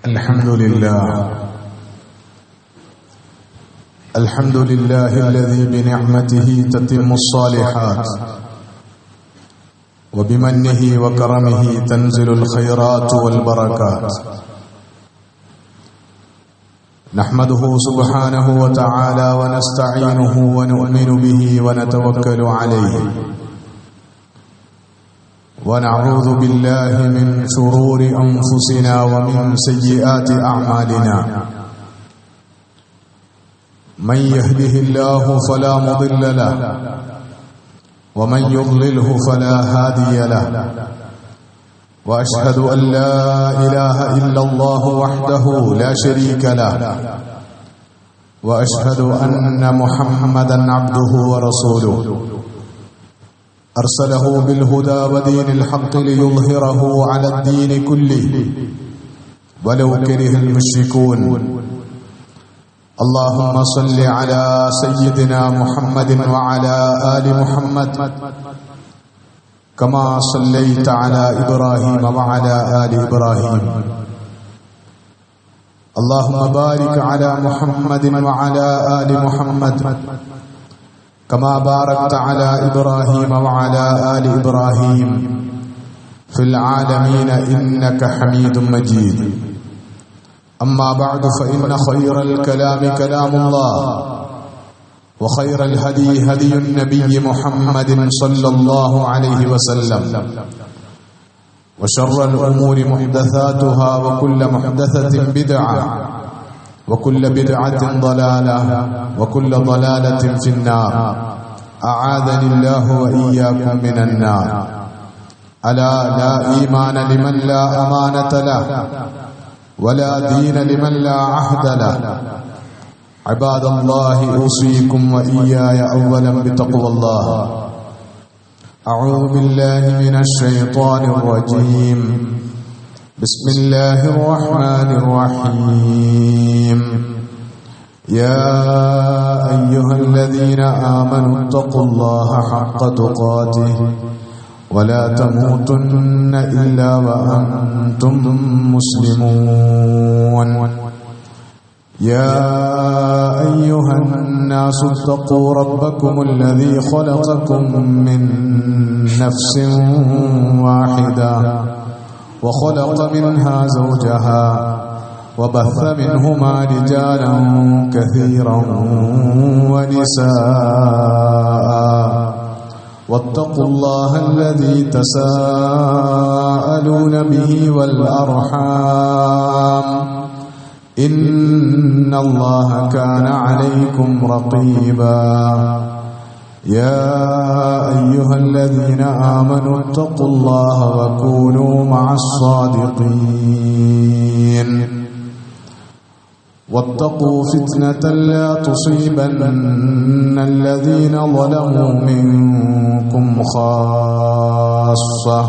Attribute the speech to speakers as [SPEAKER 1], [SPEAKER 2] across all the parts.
[SPEAKER 1] الحمد لله الذي بنعمته تتم الصالحات وبمنه وكرمه تنزل الخيرات والبركات. نحمده سبحانه وتعالى ونستعينه ونؤمن به ونتوكل عليه، ونعوذ بالله من شرور أنفسنا ومن سيئات أعمالنا. من يهده الله فلا مضل له ومن يضلله فلا هادي له، وأشهد أن لا إله إلا الله وحده لا شريك له، وأشهد أن محمدا عبده ورسوله أرسله بالهدى ودين الحق ليظهره على الدين كله ولو كره المشركون. اللهم صل على سيدنا محمد وعلى آل محمد كما صليت على إبراهيم وعلى آل إبراهيم. اللهم بارك على محمد وعلى آل محمد كما باركت على إبراهيم وعلى آل إبراهيم في العالمين إنك حميد مجيد. أما بعد، فإن خير الكلام كلام الله، وخير الهدي هدي النبي محمد صلى الله عليه وسلم، وشر الأمور محدثاتها، وكل محدثة بدعة، وكل بدعة ضلالة، وكل ضلالة في النار. أعاذني الله وإياكم من النار. ألا لا إيمان لمن لا أمانة له، ولا دين لمن لا عهد له. عباد الله، أوصيكم وإياي أولا بتقوى الله. أعوذ بالله من الشيطان الرجيم. بسم الله الرحمن الرحيم. يا أيها الذين آمنوا اتقوا الله حق تقاته ولا تموتن إلا وأنتم مسلمون. يا أيها الناس اتقوا ربكم الذي خلقكم من نفس واحدة وخلق منها زوجها وبث منهما رجالا كثيرا ونساء. واتقوا الله الذي تساءلون به والأرحام، إن الله كان عليكم رقيبا. يا أيها الذين آمنوا اتقوا الله وكونوا مع الصادقين، واتقوا فتنة لا تصيبن الذين ظلموا منكم خاصة،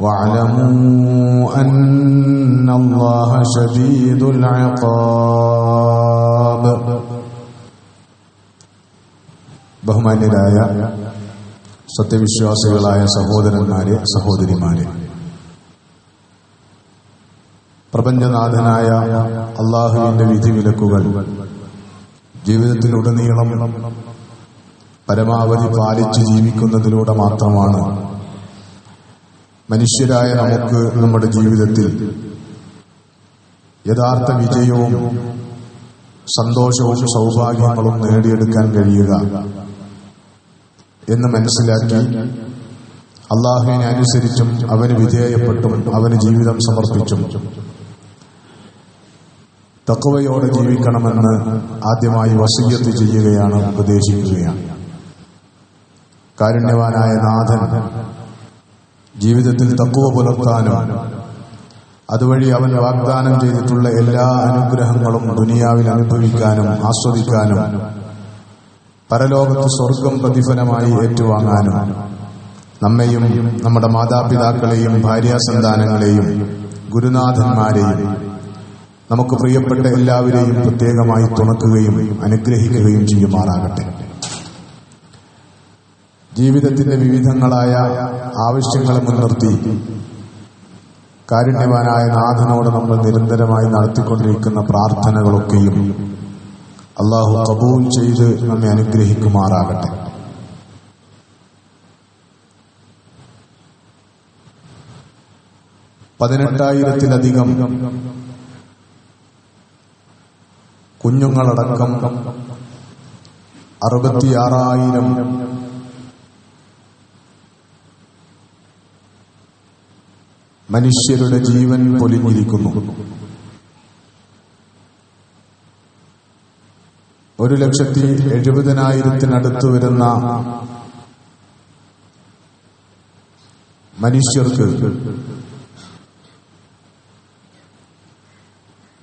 [SPEAKER 1] واعلموا أن الله شديد العقاب. ബഹുമാന്യരായ സത്യവിശ്വാസികളായ സഹോദരന്മാരെ, സഹോദരിമാരെ, പ്രപഞ്ചനാഥനായ അള്ളാഹുവിന്റെ വിധിവിലക്കുകൾ ജീവിതത്തിലുടനീളം പരമാവധി പാലിച്ച് ജീവിക്കുന്നതിലൂടെ മാത്രമാണ് മനുഷ്യരായ നമുക്ക് നമ്മുടെ ജീവിതത്തിൽ യഥാർത്ഥ വിജയവും സന്തോഷവും സൗഭാഗ്യങ്ങളും നേടിയെടുക്കാൻ കഴിയുക എന്ന് മനസ്സിലാക്കി അള്ളാഹുവിനെ അനുസരിച്ചും അവന് വിധേയപ്പെട്ടും അവന് ജീവിതം സമർപ്പിച്ചും തഖ്വയോടെ ജീവിക്കണമെന്ന് ആദ്യമായി വസിയ്യത്ത് ചെയ്യുകയാണ്, ഉപദേശിക്കുകയാണ്. കാരുണ്യവാനായ നാഥൻ ജീവിതത്തിൽ തഖ്വ പുലർത്താനും അതുവഴി അവൻ വാഗ്ദാനം ചെയ്തിട്ടുള്ള എല്ലാ അനുഗ്രഹങ്ങളും ദുനിയാവിൽ അനുഭവിക്കാനും ആസ്വദിക്കാനും പരലോകത്ത് സ്വർഗം പ്രതിഫലമായി ഏറ്റുവാങ്ങാനും നമ്മെയും നമ്മുടെ മാതാപിതാക്കളെയും ഭാര്യാസന്താനങ്ങളെയും ഗുരുനാഥന്മാരെയും നമുക്ക് പ്രിയപ്പെട്ട എല്ലാവരെയും പ്രത്യേകമായി തുണക്കുകയും അനുഗ്രഹിക്കുകയും ചെയ്യുമാറാകട്ടെ. ജീവിതത്തിന്റെ വിവിധങ്ങളായ ആവശ്യങ്ങളെ മുൻനിർത്തി കാരുണ്യവാനായ നാഥനോട് നമ്മൾ നിരന്തരമായി നടത്തിക്കൊണ്ടിരിക്കുന്ന പ്രാർത്ഥനകളൊക്കെയും അല്ലാഹു ഖബൂൽ ചെയ്ത് നമ്മെ അനുഗ്രഹിക്കുമാറാകട്ടെ. പതിനെട്ടായിരത്തിലധികം കുഞ്ഞുങ്ങളടക്കം 66,000 മനുഷ്യരുടെ ജീവൻ പൊലിഞ്ഞിരിക്കുന്നു. 1,70,000-ത്തിനടുത്ത് വരുന്ന മനുഷ്യർക്ക്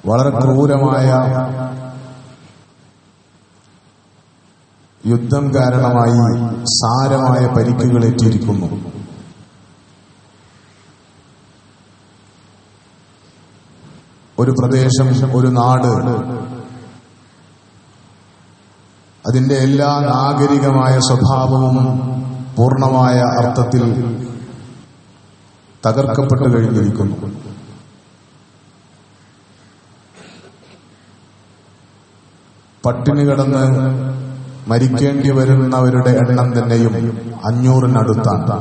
[SPEAKER 1] വളരെ ക്രൂരമായ യുദ്ധം കാരണമായി സാരമായ പരിക്കുകളേറ്റിരിക്കുന്നു. ഒരു പ്രദേശം, ഒരു നാട്, അതിന്റെ എല്ലാ നാഗരികമായ സ്വഭാവവും പൂർണ്ണമായ അർത്ഥത്തിൽ തകർക്കപ്പെട്ടു കഴിഞ്ഞിരിക്കുന്നു. പട്ടിണി കിടന്ന് മരിക്കേണ്ടി വരുന്നവരുടെ എണ്ണം തന്നെയും 500-നടുത്താണ്.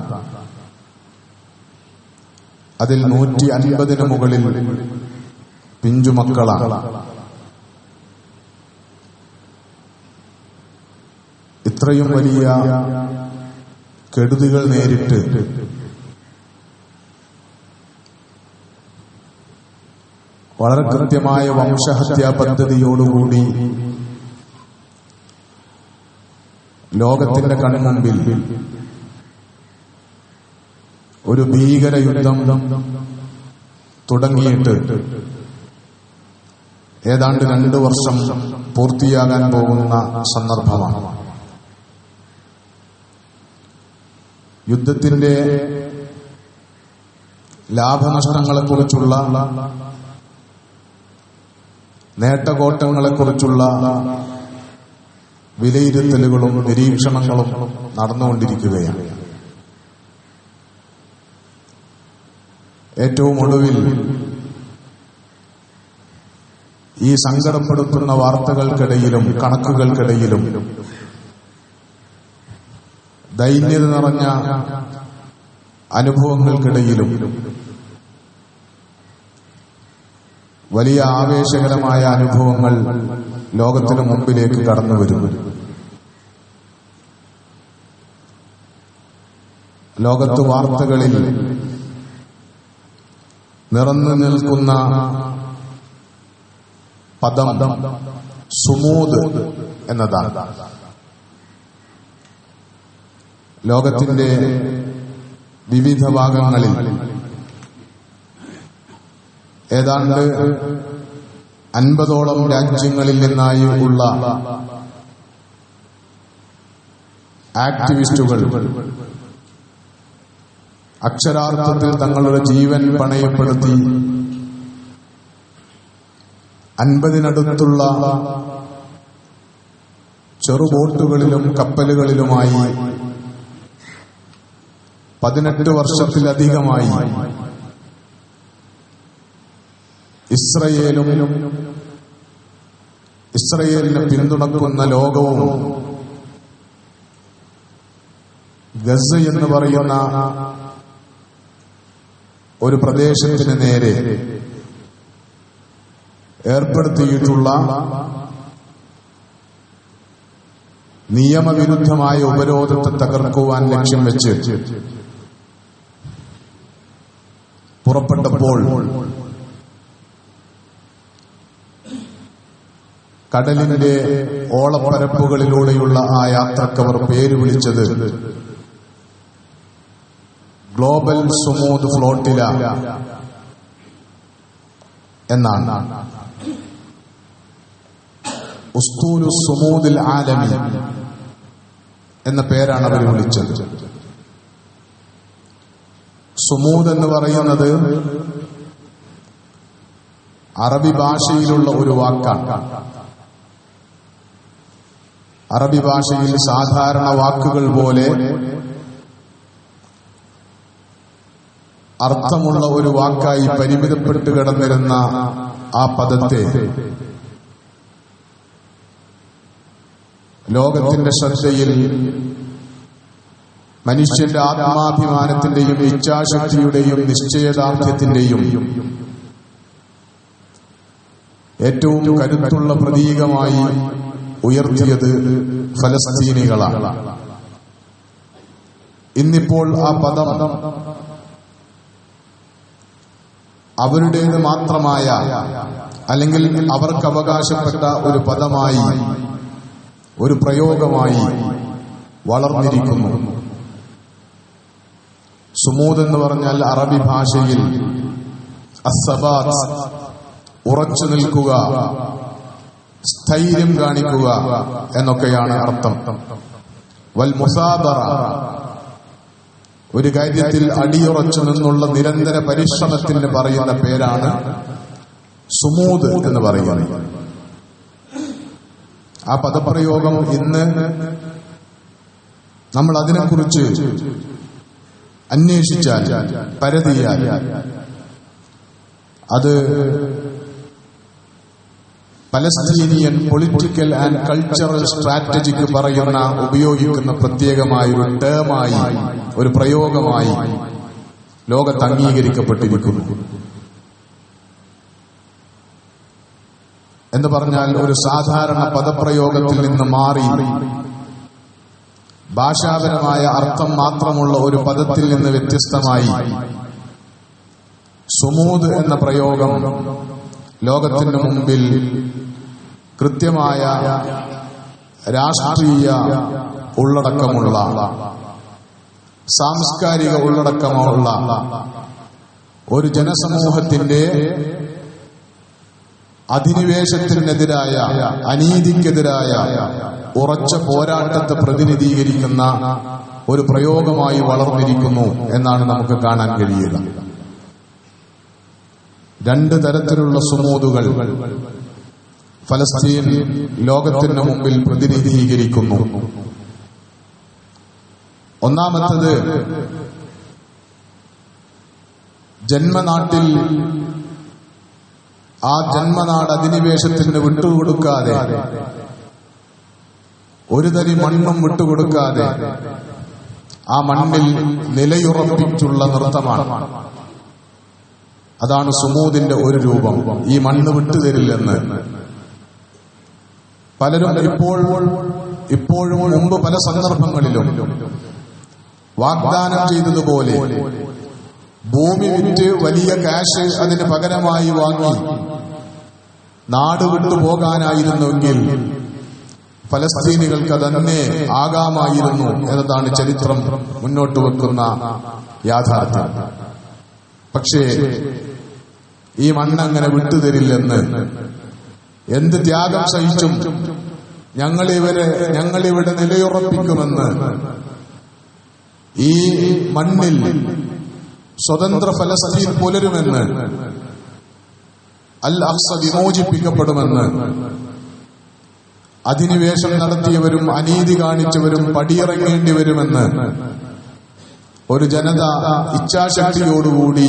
[SPEAKER 1] അതിൽ 150-ന് മുകളിൽ പിഞ്ചുമക്കളാണ്. ഇത്രയും വലിയ കെടുതികൾ നേരിട്ട് വളരെ കൃത്യമായ വംശഹത്യാ പദ്ധതിയോടുകൂടി ലോകത്തിന്റെ കൺമുമ്പിൽ ഒരു ഭീകര യുദ്ധം തുടങ്ങിയിട്ട് ഏതാണ്ട് 2 വർഷം പൂർത്തിയാകാൻ പോകുന്ന സന്ദർഭമാണ്. യുദ്ധത്തിന്റെ ലാഭനഷ്ടങ്ങളെക്കുറിച്ചുള്ള, നേട്ടകോട്ടങ്ങളെക്കുറിച്ചുള്ള വിലയിരുത്തലുകളും നിരീക്ഷണങ്ങളും നടന്നുകൊണ്ടിരിക്കുകയാണ്. ഏറ്റവും ഒടുവിൽ ഈ സങ്കടപ്പെടുത്തുന്ന വാർത്തകൾക്കിടയിലും കണക്കുകൾക്കിടയിലും ദൈന്യത നിറഞ്ഞ അനുഭവങ്ങൾക്കിടയിലും വലിയ ആവേശകരമായ അനുഭവങ്ങൾ ലോകത്തിനു മുമ്പിലേക്ക് കടന്നു വരുന്നു. ലോകത്ത് വാർത്തകളിൽ നിറഞ്ഞു നിൽക്കുന്ന പദം സുമൂദ് എന്നതാണ്. ലോകത്തിന്റെ വിവിധ ഭാഗങ്ങളിൽ ഏതാണ്ട് 50ഓളം രാജ്യങ്ങളിൽ നിന്നായി ഉള്ള ആക്ടിവിസ്റ്റുകൾ അക്ഷരാർത്ഥത്തിൽ തങ്ങളുടെ ജീവൻ പണയപ്പെടുത്തി 50-നടുത്തുള്ള ചെറുബോട്ടുകളിലും കപ്പലുകളിലുമായി 18 വർഷത്തിലധികമായി ഇസ്രയേലിനെ പിന്തുണക്കുന്ന ലോകവും ഗസ എന്ന് പറയുന്ന ഒരു പ്രദേശത്തിന് നേരെ ഏർപ്പെടുത്തിയിട്ടുള്ള നിയമവിരുദ്ധമായ ഉപരോധത്തെ തകർക്കുവാൻ ലക്ഷ്യം വെച്ച് പുറപ്പെട്ടപ്പോൾ കടലിന്റെ ഓളപ്പരപ്പുകളിലൂടെയുള്ള ആ യാത്രക്കവർ പേര് വിളിച്ചത് ഗ്ലോബൽ സുമൂദ് ഫ്ലോട്ടില എന്നാണ്. ഉസ്തൂലു സുമൂദിൽ ആലമി എന്ന പേരാണ് അവർ വിളിച്ചത്. സുമൂദ് എന്ന് പറയുന്നത് അറബി ഭാഷയിലുള്ള ഒരു വാക്കാണ്. അറബി ഭാഷയിൽ സാധാരണ വാക്കുകൾ പോലെ അർത്ഥമുള്ള ഒരു വാക്കായി പരിമിതപ്പെട്ട് കിടന്നിരുന്ന ആ പദത്തെ ലോകത്തിന്റെ ശ്രദ്ധയിൽ മനുഷ്യന്റെ ആത്മാഭിമാനത്തിന്റെയും ഇച്ഛാശക്തിയുടെയും നിശ്ചയദാർഢ്യത്തിന്റെയും ഏറ്റവും കരുത്തുള്ള പ്രതീകമായി ഉയർത്തിയത് ഫലസ്തീനികളാണ്. ഇന്നിപ്പോൾ ആ പദം അവരുടേത് മാത്രമായ, അല്ലെങ്കിൽ അവർക്ക് അവകാശപ്പെട്ട ഒരു പദമായി, ഒരു പ്രയോഗമായി വളർന്നിരിക്കുന്നു. സുമൂദ് എന്ന് പറഞ്ഞാൽ അറബി ഭാഷയിൽ അസ്സബാത്ത്, ഉറച്ചു നിൽക്കുക, സ്ഥൈര്യം കാണിക്കുക എന്നൊക്കെയാണ് അർത്ഥം. വൽ മുസാബറ, ഒരു കാര്യത്തിൽ അടിയുറച്ചു നിന്നുള്ള നിരന്തര പരിശ്രമത്തിന് പറയുന്ന പേരാണ് സുമൂദ് എന്ന് പറയുന്നത്. ആ പദപ്രയോഗം ഇന്ന് നമ്മൾ അതിനെക്കുറിച്ച് അന്വേഷിച്ചാൽ, പരതിയാൽ, അത് Palestinian political and cultural strategic ഉപയോഗിക്കുന്ന പ്രത്യേകമായൊരു ടേമായി, ഒരു പ്രയോഗമായി ലോകത്ത് അംഗീകരിക്കപ്പെട്ടിരിക്കുന്നു. എന്ന് പറഞ്ഞാൽ ഒരു സാധാരണ പദപ്രയോഗത്തിൽ നിന്ന് മാറി ഭാഷാപരമായ അർത്ഥം മാത്രമുള്ള ഒരു പദത്തിൽ നിന്ന് വ്യത്യസ്തമായി സുമൂദ് എന്ന പ്രയോഗം ലോകത്തിന് മുമ്പിൽ കൃത്യമായ രാഷ്ട്രീയ ഉള്ളടക്കമുള്ള, സാംസ്കാരിക ഉള്ളടക്കമുള്ള ഒരു ജനസമൂഹത്തിന്റെ അധിനിവേശത്തിനെതിരായ, അനീതിക്കെതിരായ ഉറച്ച പോരാട്ടത്തെ പ്രതിനിധീകരിക്കുന്ന ഒരു പ്രയോഗമായി വളർന്നിരിക്കുന്നു എന്നാണ് നമുക്ക് കാണാൻ കഴിയുക. രണ്ട് തരത്തിലുള്ള സുമൂദുകൾ ഫലസ്തീൻ ലോകത്തിന് മുമ്പിൽ പ്രതിനിധീകരിക്കുന്നു. ഒന്നാമത്തത്, ജന്മനാട്ടിൽ ആ ജന്മനാട് അധിനിവേശത്തിന് വിട്ടുകൊടുക്കാതെ, ഒരു തരി മണ്ണും വിട്ടുകൊടുക്കാതെ ആ മണ്ണിൽ നിലയുറപ്പിച്ചുള്ള നൃത്തമാണ്. അതാണ് സുമൂദിന്റെ ഒരു രൂപം. ഈ മണ്ണ് വിട്ടുതരില്ലെന്ന് പലരും ഇപ്പോഴും മുമ്പ് പല സന്ദർഭങ്ങളിലും വാഗ്ദാനം ചെയ്തതുപോലെ ഭൂമി വിറ്റ് വലിയ ക്യാഷ് അതിന് പകരമായി വാങ്ങി നാട് വിട്ടുപോകാനായിരുന്നുവെങ്കിൽ ഫലസ്തീനികൾക്ക് അതന്നെ ആകാമായിരുന്നു എന്നതാണ് ചരിത്രം മുന്നോട്ട് വെക്കുന്ന യാഥാർത്ഥ്യം. പക്ഷേ ഈ മണ്ണങ്ങനെ വിട്ടുതരില്ലെന്ന്, എന്ത് ത്യാഗം സഹിച്ചും ഞങ്ങളിവിടെ നിലയുറപ്പിക്കുമെന്ന്, ഈ മണ്ണിൽ സ്വതന്ത്ര ഫലസ്തീൻ പുലരുമെന്ന്, അൽ അഖ്സ വിമോചിപ്പിക്കപ്പെടുമെന്ന് അധിനിവേശം നടത്തിയവരും അനീതി കാണിച്ചവരും പടിയിറങ്ങേണ്ടി വരുമെന്ന് ഒരു ജനത ഇച്ഛാശക്തിയോടുകൂടി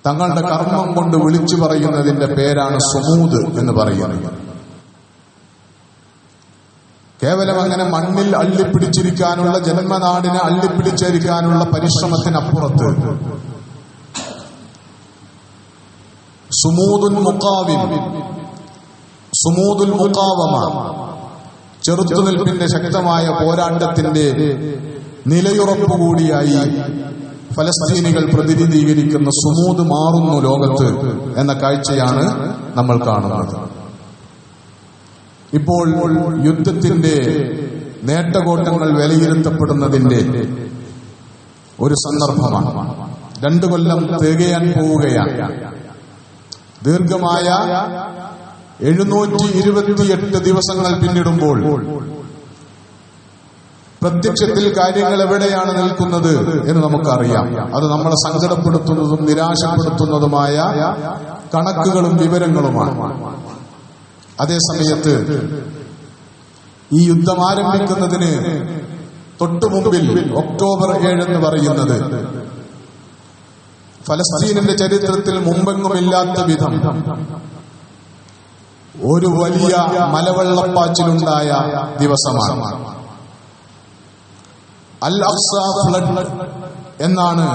[SPEAKER 1] തങ്ങളുടെ കർമ്മം കൊണ്ട് വിളിച്ചു പറയുന്നതിന്റെ പേരാണ് സുമൂദ് എന്ന് പറയുന്നത്. കേവലം അങ്ങനെ മണ്ണിൽ അള്ളിപ്പിടിച്ചിരിക്കാനുള്ള, ജന്മനാടിനെ അള്ളിപ്പിടിച്ചിരിക്കാനുള്ള പരിശ്രമത്തിനപ്പുറത്ത് സുമൂദുൽ മുഖാവിം, സുമൂദുൽ മുഖാവമ, ചെറുത്തുനിൽപ്പിന്റെ ശക്തമായ പോരാട്ടത്തിന്റെ നിലയുറപ്പുകൂടിയായി ഫലസ്തീനികൾ പ്രതിനിധീകരിക്കുന്ന സുമൂദ് മാറുന്നു ലോകത്ത് എന്ന കാഴ്ചയാണ് നമ്മൾ കാണുന്നത്. ഇപ്പോൾ യുദ്ധത്തിന്റെ നേട്ടകോട്ടങ്ങൾ വിലയിരുത്തപ്പെടുന്നതിന്റെ ഒരു സന്ദർഭമാണ്. 2 കൊല്ലം തികയാൻ പോവുകയാണ്. ദീർഘമായ 728 ദിവസങ്ങൾ പിന്നിടുമ്പോൾ പ്രത്യക്ഷത്തിൽ കാര്യങ്ങൾ എവിടെയാണ് നിൽക്കുന്നത് എന്ന് നമുക്കറിയാം. അത് നമ്മളെ സങ്കടപ്പെടുത്തുന്നതും നിരാശപ്പെടുത്തുന്നതുമായ കണക്കുകളും വിവരങ്ങളുമാണ്. അതേസമയത്ത് ഈ യുദ്ധം ആരംഭിക്കുന്നതിന് തൊട്ടുമുമ്പിൽ ഒക്ടോബർ 7 എന്ന് പറയുന്നത് ഫലസ്തീനിന്റെ ചരിത്രത്തിൽ മുമ്പെങ്ങുമില്ലാത്ത വിധം ഒരു വലിയ മലവെള്ളപ്പാച്ചിലുണ്ടായ ദിവസമാണ്. അൽ അഖ്സ ഫ്ലഡ് എന്നാണ്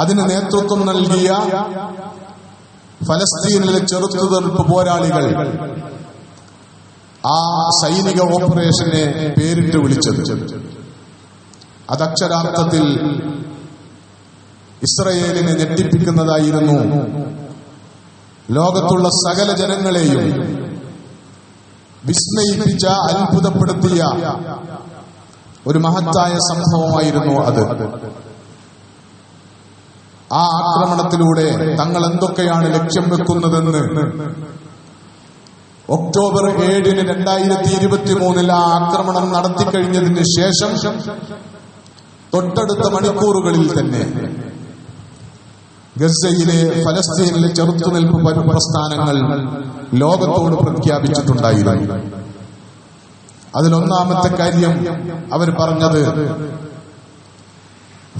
[SPEAKER 1] അതിന് നേതൃത്വം നൽകിയ ഫലസ്തീനിലെ ചെറുത്തുനിൽപ്പ് പോരാളികൾ ആ സൈനിക ഓപ്പറേഷനെ പേരിട്ട് വിളിച്ചത്. അത് അക്ഷരാർത്ഥത്തിൽ ഇസ്രയേലിനെ ഞെട്ടിപ്പിക്കുന്നതായിരുന്നു. ലോകത്തുള്ള സകല ജനങ്ങളെയും വിസ്മയിപ്പിച്ച, അത്ഭുതപ്പെടുത്തിയ ഒരു മഹത്തായ സംഭവമായിരുന്നു അത്. ആ ആക്രമണത്തിലൂടെ തങ്ങൾ എന്തൊക്കെയാണ് ലക്ഷ്യം വെക്കുന്നതെന്ന് ഒക്ടോബർ 7 2023 ആ ആക്രമണം നടത്തിക്കഴിഞ്ഞതിന് ശേഷം തൊട്ടടുത്ത മണിക്കൂറുകളിൽ തന്നെ ഗസയിലെ ഫലസ്തീനിലെ ചെറുത്തുനിൽപ്പ് പ്രസ്ഥാനങ്ങൾ ലോകത്തോട് പ്രഖ്യാപിച്ചിട്ടുണ്ടായിരുന്നു. അതിലൊന്നാമത്തെ കാര്യം അവർ പറഞ്ഞത്,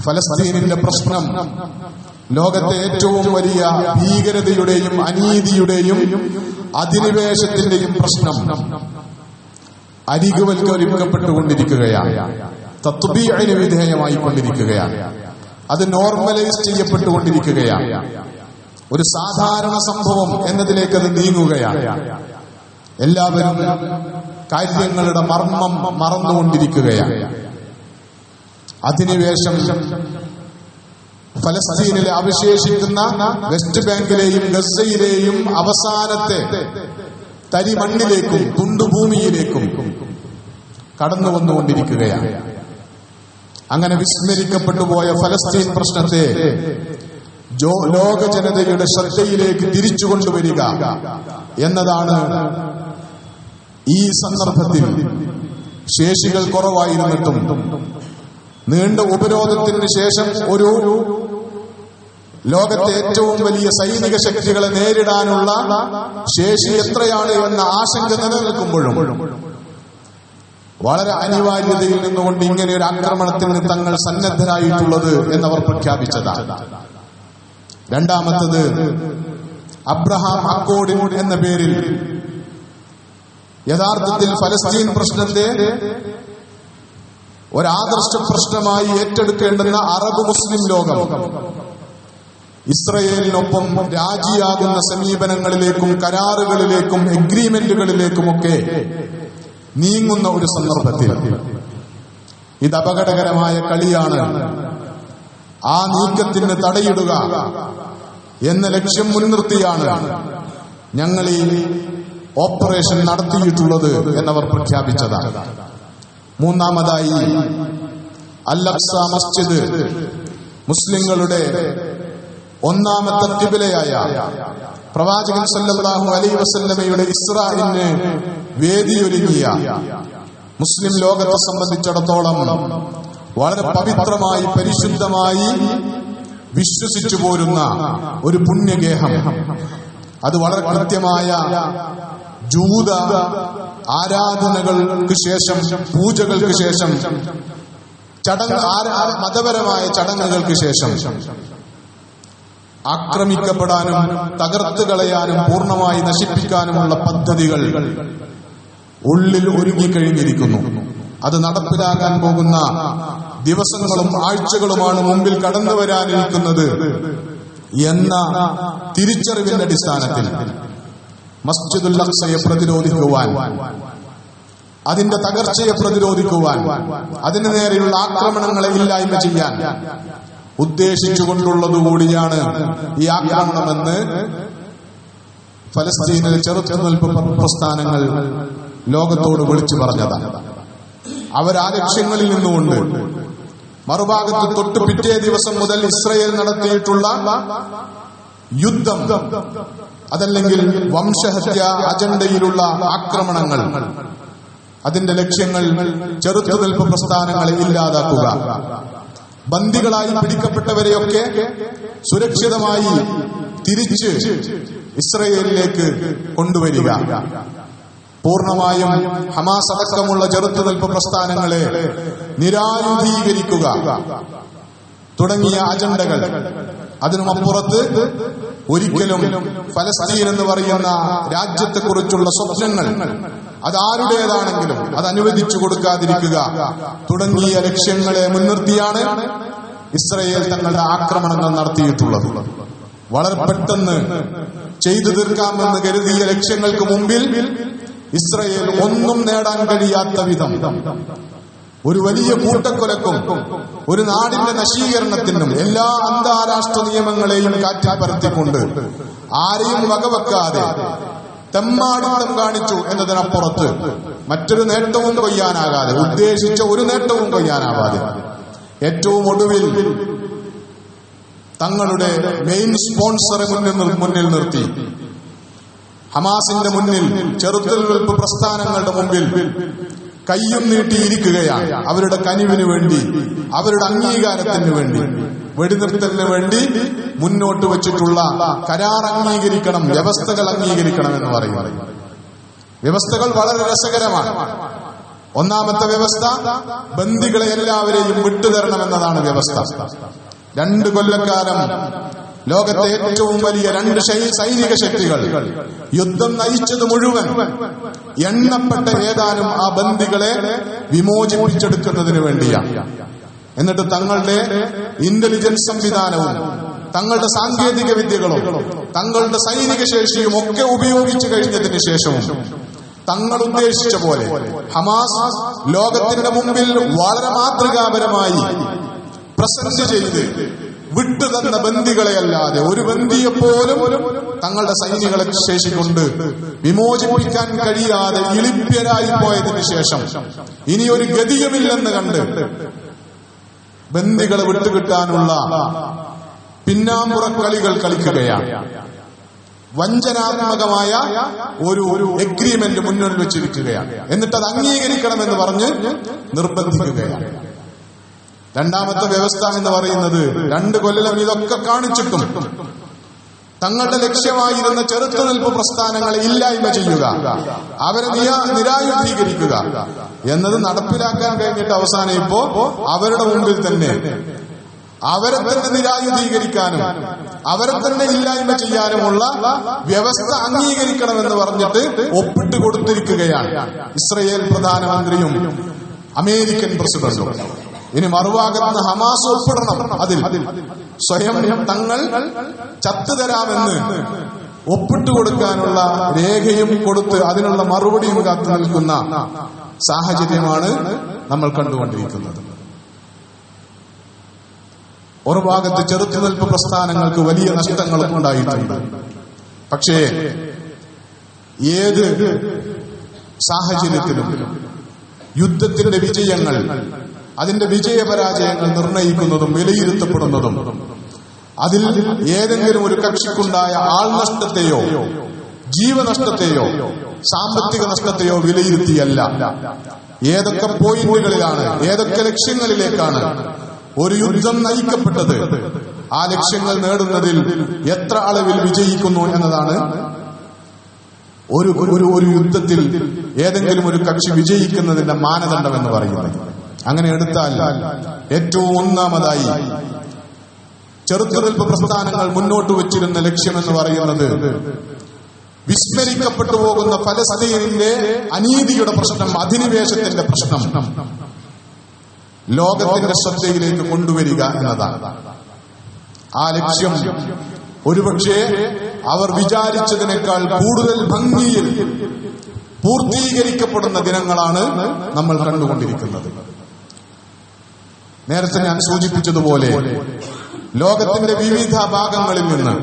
[SPEAKER 1] ഫലസ്തീനിന്റെ പ്രശ്നം ലോകത്തെ ഏറ്റവും വലിയ ഭീകരതയുടെയും അനീതിയുടെയും അധിനിവേശത്തിന്റെയും പ്രശ്നം അരികുവൽക്കരിക്കപ്പെട്ടുകൊണ്ടിരിക്കുകയാണ്, തത്ബീഇന് വിധേയമായിക്കൊണ്ടിരിക്കുകയാണ്. അത് നോർമലൈസ് ചെയ്യപ്പെട്ടുകൊണ്ടിരിക്കുകയാണ്. ഒരു സാധാരണ സംഭവം എന്നതിലേക്ക് അത് നീങ്ങുകയാണ്. എല്ലാവരും കാര്യങ്ങളുടെ മർമ്മം മറന്നുകൊണ്ടിരിക്കുകയാണ്. അധിനിവേശം ഫലസ്തീനിലെ അവശേഷിക്കുന്ന വെസ്റ്റ് ബാങ്കിലെയും ഗസയിലെയും അവസാനത്തെ തരിമണ്ണിലേക്കും തുണ്ടുഭൂമിയിലേക്കും കടന്നു വന്നുകൊണ്ടിരിക്കുകയാണ്. അങ്ങനെ വിസ്മരിക്കപ്പെട്ടുപോയ ഫലസ്തീൻ പ്രശ്നത്തെ ലോക ജനതയുടെ ശ്രദ്ധയിലേക്ക് തിരിച്ചു കൊണ്ടുവരിക എന്നതാണ് ഈ സന്ദർഭത്തിൽ ശേഷികൾ കുറവായിരുന്നിട്ടും നീണ്ട ഉപരോധത്തിന് ശേഷം ഒരു ലോകത്തെ ഏറ്റവും വലിയ സൈനിക ശക്തികളെ നേരിടാനുള്ള ശേഷി എത്രയാണ് എന്ന ആശങ്ക നിലനിൽക്കുമ്പോഴും വളരെ അനിവാര്യതയിൽ നിന്നുകൊണ്ട് ഇങ്ങനെ ഒരു ആക്രമണത്തിന് തങ്ങൾ സന്നദ്ധരായിട്ടുള്ളത് എന്നവർ പ്രഖ്യാപിച്ചതാണ്. രണ്ടാമത്തത്, അബ്രഹാം അക്കോർഡ് എന്ന പേരിൽ യഥാർത്ഥത്തിൽ ഫലസ്തീൻ പ്രശ്നത്തെ ഒരാദർശ പ്രശ്നമായി ഏറ്റെടുക്കേണ്ടുന്ന അറബ് മുസ്ലിം ലോകം ഇസ്രയേലിനൊപ്പം രാജിയാകുന്ന സമീപനങ്ങളിലേക്കും കരാറുകളിലേക്കും എഗ്രിമെന്റുകളിലേക്കുമൊക്കെ നീങ്ങുന്ന ഒരു സന്ദർഭത്തിൽ ഇത് അപകടകരമായ കളിയാണ്. ആ നീക്കത്തിന് തടയിടുക എന്ന ലക്ഷ്യം മുൻനിർത്തിയാണ് ഞങ്ങൾ ഈ ഓപ്പറേഷൻ നടത്തിയിട്ടുള്ളത് എന്നവർ പ്രഖ്യാപിച്ചതാണ്. മൂന്നാമതായി, അൽ അഖ്സ മസ്ജിദ് മുസ്ലിങ്ങളുടെ ഒന്നാമത്തെ ഖിബ്ലയായ പ്രവാചകൻ സല്ലല്ലാഹു അലൈഹി വസല്ലമയുടെ ഇസ്രാഇന് വേദിയൊരുങ്ങിയ മുസ്ലിം ലോകത്തെ സംബന്ധിച്ചിടത്തോളം വളരെ പവിത്രമായി പരിശുദ്ധമായി വിശ്വസിച്ചു പോരുന്ന ഒരു പുണ്യഗേഹം, അത് വളരെ കൃത്യമായ ജൂത ആരാധനകൾക്ക് ശേഷം, പൂജകൾക്ക് ശേഷം, മതപരമായ ചടങ്ങുകൾക്ക് ശേഷം ആക്രമിക്കപ്പെടാനും തകർത്ത് കളയാനും പൂർണ്ണമായി നശിപ്പിക്കാനുമുള്ള പദ്ധതികൾ ഉള്ളിൽ ഒരുങ്ങിക്കഴിഞ്ഞിരിക്കുന്നു. അത് നടപ്പിലാക്കാൻ പോകുന്ന ദിവസങ്ങളും ആഴ്ചകളുമാണ് മുമ്പിൽ കടന്നു വരാനിരിക്കുന്നത് എന്ന തിരിച്ചറിവിന്റെ അടിസ്ഥാനത്തിൽ മസ്ജിദുൽ അഖ്സയെ പ്രതിരോധിക്കുവാൻ, അതിന്റെ തകർച്ചയെ പ്രതിരോധിക്കുവാൻ, അതിനു നേരെയുള്ള ആക്രമണങ്ങളെ ഇല്ലായ്മ ചെയ്യാൻ ഉദ്ദേശിച്ചുകൊണ്ടുള്ളതുകൂടിയാണ് ഈ ആക്രമണമെന്ന് ഫലസ്തീനിലെ ചെറുത്തുനിൽപ്പ് പ്രസ്ഥാനങ്ങൾ ലോകത്തോട് വിളിച്ചു പറഞ്ഞതാണ്. അവരാ ലക്ഷ്യങ്ങളിൽ നിന്നുകൊണ്ട് മറുഭാഗത്ത് തൊട്ട് പിറ്റേ ദിവസം മുതൽ ഇസ്രയേൽ നടത്തിയിട്ടുള്ള യുദ്ധം, അതല്ലെങ്കിൽ വംശഹത്യ അജണ്ടയിലുള്ള ആക്രമണങ്ങൾ, അതിന്റെ ലക്ഷ്യങ്ങൾ ചെറുത്തുനിൽപ്പ് പ്രസ്ഥാനങ്ങളെ ഇല്ലാതാക്കുക, ബന്ദികളായി പിടിക്കപ്പെട്ടവരെയൊക്കെ സുരക്ഷിതമായി തിരിച്ച് ഇസ്രയേലിലേക്ക് കൊണ്ടുവരിക, പൂർണ്ണമായും ഹമാസ് അടക്കമുള്ള ചെറുത്തുനിൽപ്പ് പ്രസ്ഥാനങ്ങളെ നിരായുധീകരിക്കുക തുടങ്ങിയ അജണ്ടകൾ, അതിനുമപ്പുറത്ത് ഒരിക്കലും ഫലസ്തീൻ എന്ന് പറയുന്ന രാജ്യത്തെക്കുറിച്ചുള്ള സ്വപ്നങ്ങൾ അതാരുടേതാണെങ്കിലും അത് അനുവദിച്ചു കൊടുക്കാതിരിക്കുക തുടങ്ങിയ ലക്ഷ്യങ്ങളെ മുൻനിർത്തിയാണ് ഇസ്രയേൽ തങ്ങളുടെ ആക്രമണങ്ങൾ നടത്തിയിട്ടുള്ളത്. വളരെ പെട്ടെന്ന് ചെയ്തു തീർക്കാമെന്ന് കരുതിയ ലക്ഷ്യങ്ങൾക്ക് മുമ്പിൽ ഇസ്രയേൽ ഒന്നും നേടാൻ കഴിയാത്ത വിധം ഒരു വലിയ കൂട്ടക്കൊലക്കും ഒരു നാടിന്റെ നശീകരണത്തിനും എല്ലാ അന്താരാഷ്ട്ര നിയമങ്ങളെയും കാറ്റിൽ പരത്തിക്കൊണ്ട് ആരെയും വകവെക്കാതെ തെമ്മാടിത്തം കാണിച്ചു എന്നതിനപ്പുറത്ത് മറ്റൊരു നേട്ടവും കൊയ്യാനാകാതെ, ഉദ്ദേശിച്ച ഒരു നേട്ടവും കൊയ്യാനാകാതെ, ഏറ്റവും ഒടുവിൽ തങ്ങളുടെ മെയിൻ സ്പോൺസറെ മുന്നിൽ നിർത്തി ഹമാസിന്റെ മുന്നിൽ ചെറുത്തുനിൽപ്പ് പ്രസ്ഥാനങ്ങളുടെ മുമ്പിൽ കയ്യും നീട്ടിയിരിക്കുകയാണ്. അവരുടെ കനിവിന് വേണ്ടി, അവരുടെ അംഗീകാരത്തിന് വേണ്ടി, വെടിനിർത്തലിന് വേണ്ടി മുന്നോട്ട് വെച്ചിട്ടുള്ള കരാർ അംഗീകരിക്കണം, വ്യവസ്ഥകൾ അംഗീകരിക്കണം എന്ന് പറയുന്നത്. വ്യവസ്ഥകൾ വളരെ രസകരമാണ്. ഒന്നാമത്തെ വ്യവസ്ഥ, ബന്ദികളെ എല്ലാവരെയും വിട്ടുതരണമെന്നതാണ് വ്യവസ്ഥ. 2 കൊല്ലക്കാലം ലോകത്തെ ഏറ്റവും വലിയ 2 സൈനിക ശക്തികൾ യുദ്ധം നയിച്ചത് മുഴുവൻ എണ്ണപ്പെട്ട ഏതാനും ആ ബന്ദികളെ വിമോചിപ്പിച്ചെടുക്കുന്നതിന് വേണ്ടിയാണ്. എന്നിട്ട് തങ്ങളുടെ ഇന്റലിജൻസ് സംവിധാനവും തങ്ങളുടെ സാങ്കേതിക വിദ്യകളും തങ്ങളുടെ സൈനിക ശേഷിയും ഒക്കെ ഉപയോഗിച്ചു കഴിഞ്ഞതിന് ശേഷവും തങ്ങൾ ഉദ്ദേശിച്ച പോലെ ഹമാസ് ലോകത്തിന്റെ മുമ്പിൽ വളരെ മാതൃകാപരമായി പ്രസന്റ് ചെയ്ത് വിട്ടുതന്ന ബന്ദികളെയല്ലാതെ ഒരു ബന്ദിയെപ്പോലും തങ്ങളുടെ സൈനികളെ ശേഷി കൊണ്ട് വിമോചിപ്പിക്കാൻ കഴിയാതെ ഇളിപ്യരായി പോയതിനു ശേഷം ഇനി ഒരു ഗതിയുമില്ലെന്ന് കണ്ട് ബന്ദികളെ വിട്ടുകിട്ടാനുള്ള പിന്നാമ്പുറ കളികൾ കളിക്കുകയാണ്. വഞ്ചനാത്മകമായ ഒരു എഗ്രിമെന്റ് മുന്നിൽ വെച്ചിരിക്കുകയാണ്. എന്നിട്ട് അത് അംഗീകരിക്കണമെന്ന് പറഞ്ഞ് നിർബന്ധിക്കുകയാണ്. രണ്ടാമത്തെ വ്യവസ്ഥ എന്ന് പറയുന്നത് 2 കൊല്ലം ഇതൊക്കെ കാണിച്ചിട്ടും തങ്ങളുടെ ലക്ഷ്യമായിരുന്ന ചെറുത്തുനിൽപ്പ് പ്രസ്ഥാനങ്ങളെ ഇല്ലായ്മ ചെയ്യുക, അവരെ നിരായുധീകരിക്കുക എന്നത് നടപ്പിലാക്കാൻ കഴിഞ്ഞിട്ട് അവസാനം ഇപ്പോ അവരുടെ മുമ്പിൽ തന്നെ അവരെ തന്നെ നിരായുധീകരിക്കാനും അവരെ തന്നെ ഇല്ലായ്മ ചെയ്യാനുമുള്ള വ്യവസ്ഥ അംഗീകരിക്കണമെന്ന് പറഞ്ഞിട്ട് ഒപ്പിട്ട് കൊടുത്തിരിക്കുകയാണ് ഇസ്രയേൽ പ്രധാനമന്ത്രിയും അമേരിക്കൻ പ്രസിഡന്റും. ഇനി മറുഭാഗത്ത് ഹമാസ് ഒപ്പിടണം, അതിൽ സ്വയം തങ്ങൾ ചത്തുതരാമെന്ന് ഒപ്പിട്ട് കൊടുക്കാനുള്ള രേഖയും കൊടുത്ത് അതിനുള്ള മറുപടിയും കാത്തു നിൽക്കുന്ന സാഹചര്യമാണ് നമ്മൾ കണ്ടുകൊണ്ടിരിക്കുന്നത്. ഒരു ഭാഗത്ത് ചെറുത്തുനിൽപ്പ് പ്രസ്ഥാനങ്ങൾക്ക് വലിയ നഷ്ടങ്ങളും ഉണ്ടായിട്ടുണ്ട്. പക്ഷേ ഏത് സാഹചര്യത്തിലും യുദ്ധത്തിന്റെ വിജയങ്ങൾ, അതിന്റെ വിജയപരാജയങ്ങൾ നിർണയിക്കുന്നതും വിലയിരുത്തപ്പെടുന്നതും അതിൽ ഏതെങ്കിലും ഒരു കക്ഷിക്കുണ്ടായ ആൾനഷ്ടത്തെയോ ജീവനഷ്ടത്തെയോ സാമ്പത്തിക നഷ്ടത്തെയോ വിലയിരുത്തിയല്ല. ഏതൊക്കെ പോയിന്റുകളിലാണ്, ഏതൊക്കെ ലക്ഷ്യങ്ങളിലേക്കാണ് ഒരു യുദ്ധം നയിക്കപ്പെട്ടത്, ആ ലക്ഷ്യങ്ങൾ നേടുന്നതിൽ എത്ര അളവിൽ വിജയിക്കുന്നു എന്നതാണ് ഒരു യുദ്ധത്തിൽ ഏതെങ്കിലും ഒരു കക്ഷി വിജയിക്കുന്നതിന്റെ മാനദണ്ഡം എന്ന് പറയുന്നത്. അങ്ങനെ എടുത്താൽ ഏറ്റവും ഒന്നാമതായി ചെറുത്തുനിൽപ്പ് പ്രസ്ഥാനങ്ങൾ മുന്നോട്ട് വച്ചിരുന്ന ലക്ഷ്യമെന്ന് പറയുന്നത് വിസ്മരിക്കപ്പെട്ടു പോകുന്ന ഫലസ്തീനിന്റെ അനീതിയുടെ പ്രശ്നം, അധിനിവേശത്തിന്റെ പ്രശ്നം ലോകത്തിന്റെ ശ്രദ്ധയിലേക്ക് കൊണ്ടുവരിക എന്നതാണ്. ആ ലക്ഷ്യം ഒരുപക്ഷെ അവർ വിചാരിച്ചതിനേക്കാൾ കൂടുതൽ ഭംഗിയിൽ പൂർത്തീകരിക്കപ്പെടുന്ന ദിനങ്ങളാണ് നമ്മൾ കണ്ടുകൊണ്ടിരിക്കുന്നത്. നേരത്തെ ഞാൻ സൂചിപ്പിച്ചതുപോലെ ലോകത്തിന്റെ വിവിധ ഭാഗങ്ങളിൽ നിന്ന്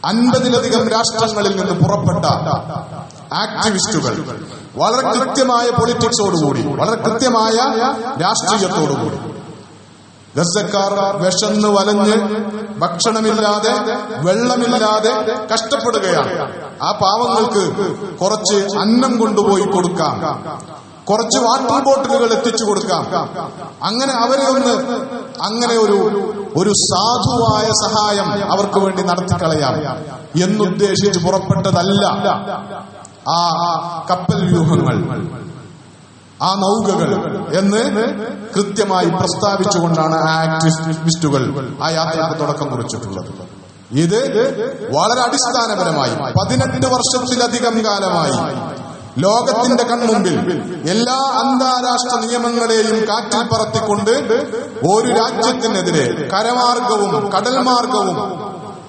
[SPEAKER 1] 50-ലധികം രാഷ്ട്രങ്ങളിൽ നിന്ന് പുറപ്പെട്ട ആക്ടിവിസ്റ്റുകൾ വളരെ കൃത്യമായ പൊളിറ്റിക്സോടുകൂടി, വളരെ കൃത്യമായ രാഷ്ട്രീയത്തോടുകൂടി ഗസക്കാർ വിശന്ന് വലഞ്ഞ് ഭക്ഷണമില്ലാതെ വെള്ളമില്ലാതെ കഷ്ടപ്പെടുകയാണ്. ആ പാവങ്ങൾക്ക് കുറച്ച് അന്നം കൊണ്ടുപോയി കൊടുക്കാം, കുറച്ച് വാട്ടർ ബോട്ടിലുകൾ എത്തിച്ചു കൊടുക്കാം, അങ്ങനെ അവരെ അങ്ങനെ ഒരു സാധുവായ സഹായം അവർക്ക് വേണ്ടി നടത്തിക്കളയാം എന്നുദ്ദേശിച്ച് പുറപ്പെട്ടതല്ല ആ കപ്പൽ വ്യൂഹങ്ങൾ, ആ നൗകകൾ എന്ന് കൃത്യമായി പ്രസ്താവിച്ചുകൊണ്ടാണ് ആ ആക്ടിവിസ്റ്റുകൾ ആ യാത്രയ്ക്ക് തുടക്കം കുറിച്ചിട്ടുള്ളത്. ഇത് വളരെ അടിസ്ഥാനപരമായി 18 വർഷത്തിലധികം കാലമായി ലോകത്തിന്റെ കൺമുമ്പിൽ എല്ലാ അന്താരാഷ്ട്ര നിയമങ്ങളെയും കാറ്റിൽ പറത്തിക്കൊണ്ട് ഒരു രാജ്യത്തിനെതിരെ കരമാർഗവും കടൽ മാർഗവും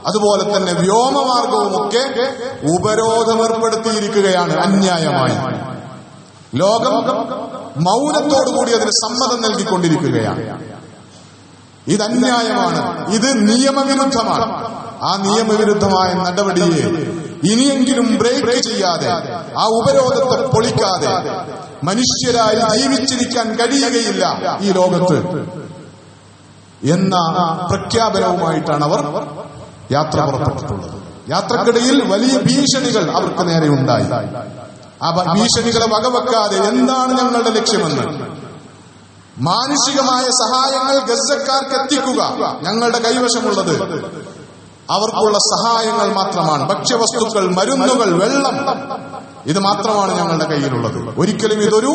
[SPEAKER 1] അതുപോലെ തന്നെ വ്യോമമാർഗവും ഒക്കെ ഉപരോധം ഏർപ്പെടുത്തിയിരിക്കുകയാണ് അന്യായമായി. ലോകം മൗനത്തോടുകൂടി അതിന് സമ്മതം നൽകിക്കൊണ്ടിരിക്കുകയാണ്. ഇത് അന്യായമാണ്, ഇത് നിയമവിരുദ്ധമാണ്. ആ നിയമവിരുദ്ധമായ നടപടിയെ ഇനിയെങ്കിലും ബ്രേക്ക് ചെയ്യാതെ, ആ ഉപരോധത്തെ പൊളിക്കാതെ മനുഷ്യരായി ജീവിച്ചിരിക്കാൻ കഴിയുകയില്ല ഈ ലോകത്ത് എന്ന പ്രഖ്യാപനവുമായിട്ടാണ് അവർ യാത്ര പുറപ്പെട്ടിട്ടുള്ളത്. യാത്രക്കിടയിൽ വലിയ ഭീഷണികൾ അവർക്ക് നേരെ ഉണ്ടായി. ആ ഭീഷണികളെ വകവെക്കാതെ എന്താണ് ഞങ്ങളുടെ ലക്ഷ്യമെന്ന്, മാനുഷികമായ സഹായങ്ങൾ ഗസക്കാർക്ക് എത്തിക്കുക. ഞങ്ങളുടെ കൈവശമുള്ളത് അവർക്കുള്ള സഹായങ്ങൾ മാത്രമാണ്. ഭക്ഷ്യവസ്തുക്കൾ, മരുന്നുകൾ, വെള്ളം, ഇത് മാത്രമാണ് ഞങ്ങളുടെ കയ്യിലുള്ളത്. ഒരിക്കലും ഇതൊരു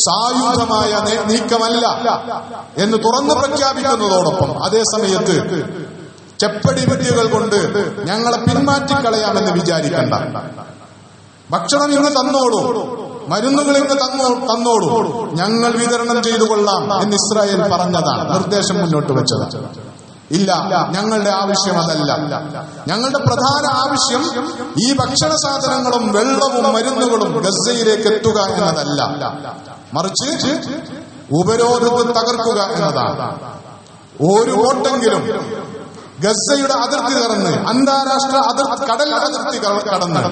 [SPEAKER 1] സായുധമായ നീക്കമല്ല എന്ന് തുറന്നു പ്രഖ്യാപിക്കുന്നതോടൊപ്പം അതേ സമയത്ത് ചെപ്പടി വിദ്യകൾ കൊണ്ട് ഞങ്ങളെ പിന്മാറ്റിക്കളയാമെന്ന് വിചാരിക്കണ്ട. ഭക്ഷണം ഇന്ന് തന്നോളൂ, മരുന്നുകൾ ഇന്ന് തന്നോളൂ, ഞങ്ങൾ വിതരണം ചെയ്തു കൊള്ളാം എന്ന് ഇസ്രായേൽ പറഞ്ഞതാണ്, നിർദ്ദേശം മുന്നോട്ട് വെച്ചത്. ഇല്ല, ഞങ്ങളുടെ ആവശ്യം അതല്ല. ഞങ്ങളുടെ പ്രധാന ആവശ്യം ഈ ഭക്ഷണ സാധനങ്ങളും വെള്ളവും മരുന്നുകളും ഗസയിലേക്ക് എത്തുക എന്നതല്ല, മറിച്ച് ഉപരോധത്തെ തകർക്കുക എന്നതാണ്. ഒരു ബോട്ടെങ്കിലും ഗസയുടെ അതിർത്തി കടന്ന്, അന്താരാഷ്ട്ര കടൽ അതിർത്തി കടന്ന്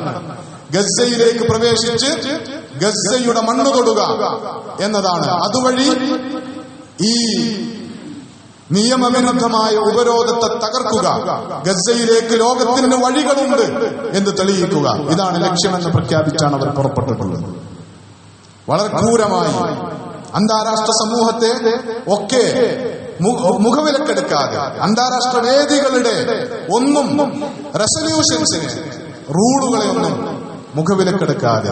[SPEAKER 1] ഗസയിലേക്ക് പ്രവേശിച്ച് ഗസയുടെ മണ്ണ് തൊടുക എന്നതാണ്. അതുവഴി ഈ നിയമവിരുദ്ധമായ ഉപരോധത്തെ തകർക്കുക, ഗസയിലേക്ക് ലോകത്തിന് വഴികളുണ്ട് എന്ന് തെളിയിക്കുക, ഇതാണ് ലക്ഷ്യമെന്ന് പ്രഖ്യാപിച്ചാണ് അവർ പുറപ്പെട്ടിട്ടുള്ളത്. വളരെ ക്രൂരമായി അന്താരാഷ്ട്ര സമൂഹത്തെ ഒക്കെ മുഖവിലക്കെടുക്കാതെ, അന്താരാഷ്ട്ര വേദികളുടെ ഒന്നും റെസല്യൂഷൻസിനെ, റൂളുകളെ ഒന്നും മുഖവിലക്കെടുക്കാതെ